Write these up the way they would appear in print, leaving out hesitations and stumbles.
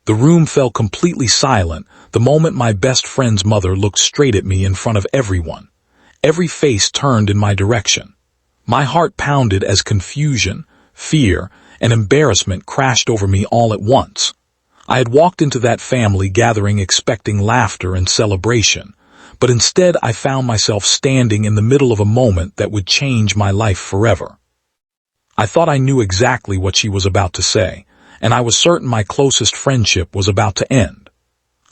The room fell completely silent the moment my best friend's mother looked straight at me in front of everyone. Every face turned in my direction. My heart pounded as confusion, fear, and embarrassment crashed over me all at once. I had walked into that family gathering expecting laughter and celebration, but instead I found myself standing in the middle of a moment that would change my life forever. I thought I knew exactly what she was about to say, and I was certain my closest friendship was about to end.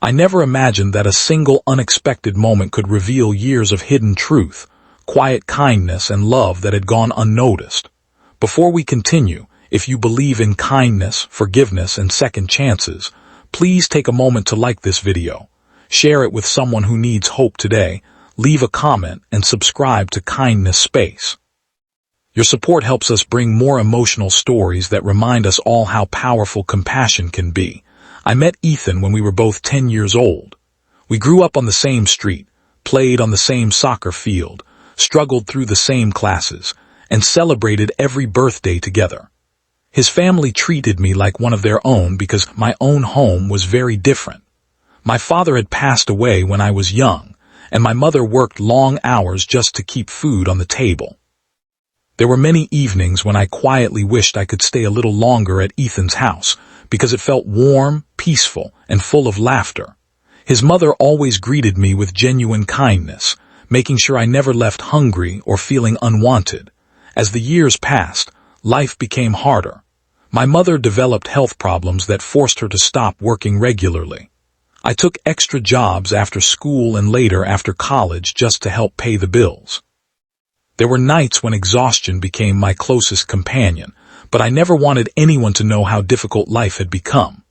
I never imagined that a single unexpected moment could reveal years of hidden truth, quiet kindness, and love that had gone unnoticed. Before we continue, if you believe in kindness, forgiveness, and second chances, please take a moment to like this video, share it with someone who needs hope today, leave a comment, and subscribe to Kindness Space. Your support helps us bring more emotional stories that remind us all how powerful compassion can be. I met Ethan when we were both 10 years old. We grew up on the same street, played on the same soccer field, struggled through the same classes, and celebrated every birthday together. His family treated me like one of their own because my own home was very different. My father had passed away when I was young, and my mother worked long hours just to keep food on the table. There were many evenings when I quietly wished I could stay a little longer at Ethan's house because it felt warm, peaceful, and full of laughter. His mother always greeted me with genuine kindness, making sure I never left hungry or feeling unwanted. As the years passed, life became harder. My mother developed health problems that forced her to stop working regularly. I took extra jobs after school and later after college just to help pay the bills. There were nights when exhaustion became my closest companion, but I never wanted anyone to know how difficult life had become.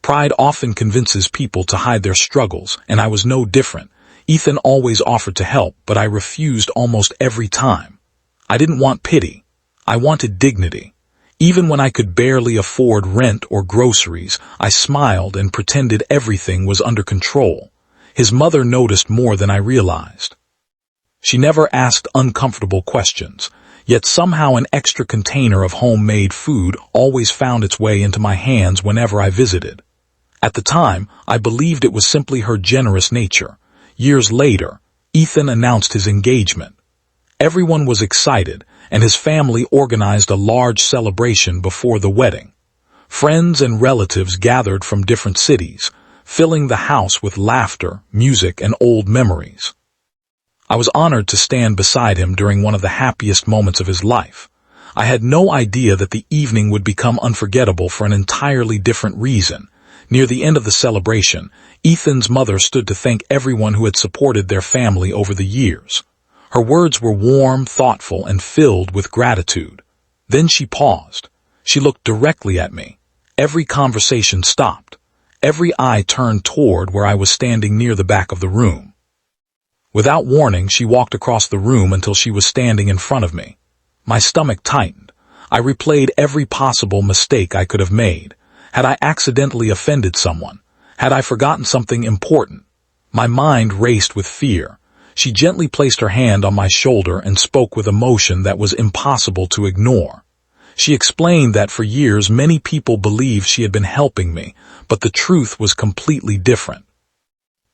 Pride often convinces people to hide their struggles, and I was no different. Ethan always offered to help, but I refused almost every time. I didn't want pity. I wanted dignity. Even when I could barely afford rent or groceries, I smiled and pretended everything was under control. His mother noticed more than I realized. She never asked uncomfortable questions, yet somehow an extra container of homemade food always found its way into my hands whenever I visited. At the time, I believed it was simply her generous nature. Years later, Ethan announced his engagement. Everyone was excited, and his family organized a large celebration before the wedding. Friends and relatives gathered from different cities, filling the house with laughter, music, and old memories. I was honored to stand beside him during one of the happiest moments of his life. I had no idea that the evening would become unforgettable for an entirely different reason. Near the end of the celebration, Ethan's mother stood to thank everyone who had supported their family over the years. Her words were warm, thoughtful, and filled with gratitude. Then she paused. She looked directly at me. Every conversation stopped. Every eye turned toward where I was standing near the back of the room. Without warning, she walked across the room until she was standing in front of me. My stomach tightened. I replayed every possible mistake I could have made. Had I accidentally offended someone? Had I forgotten something important? My mind raced with fear. She gently placed her hand on my shoulder and spoke with emotion that was impossible to ignore. She explained that for years many people believed she had been helping me, but the truth was completely different.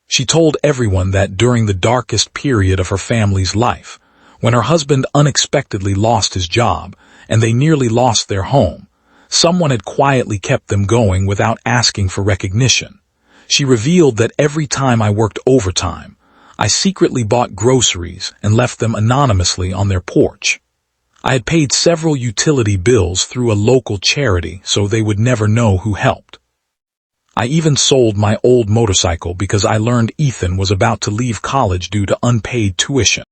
She told everyone that during the darkest period of her family's life, when her husband unexpectedly lost his job and they nearly lost their home, someone had quietly kept them going without asking for recognition. She revealed that every time I worked overtime, I secretly bought groceries and left them anonymously on their porch. I had paid several utility bills through a local charity so they would never know who helped. I even sold my old motorcycle because I learned Ethan was about to leave college due to unpaid tuition.